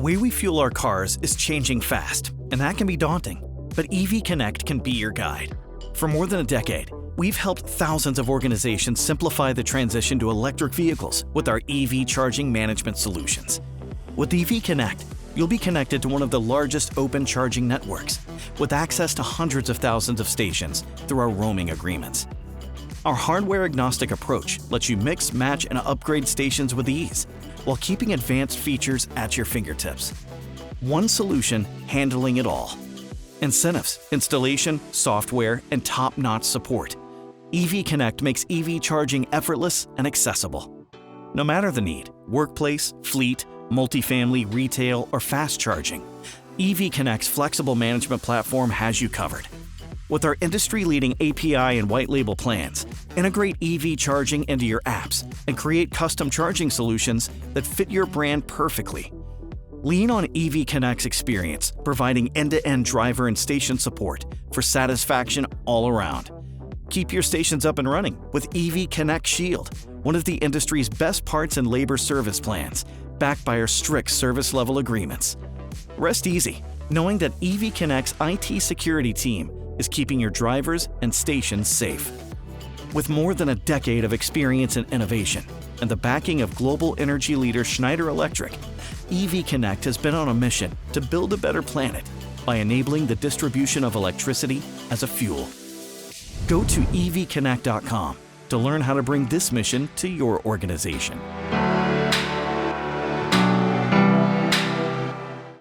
way we fuel our cars is changing fast, and that can be daunting. But EV Connect can be your guide. For more than a decade, we've helped thousands of organizations simplify the transition to electric vehicles with our EV charging management solutions. With EV Connect, you'll be connected to one of the largest open charging networks, with access to hundreds of thousands of stations through our roaming agreements. Our hardware-agnostic approach lets you mix, match, and upgrade stations with ease, while keeping advanced features at your fingertips. One solution handling it all. Incentives, installation, software, and top-notch support. EV Connect makes EV charging effortless and accessible. No matter the need, workplace, fleet, multifamily, retail, or fast charging, EV Connect's flexible management platform has you covered. With our industry-leading API and white label plans, integrate EV charging into your apps and create custom charging solutions that fit your brand perfectly. Lean on EV Connect's experience, providing end-to-end driver and station support for satisfaction all around. Keep your stations up and running with EV Connect Shield, one of the industry's best parts and labor service plans, backed by our strict service level agreements. Rest easy, knowing that EV Connect's IT security team is keeping your drivers and stations safe. With more than a decade of experience and innovation, and the backing of global energy leader Schneider Electric, EV Connect has been on a mission to build a better planet by enabling the distribution of electricity as a fuel. Go to evconnect.com to learn how to bring this mission to your organization.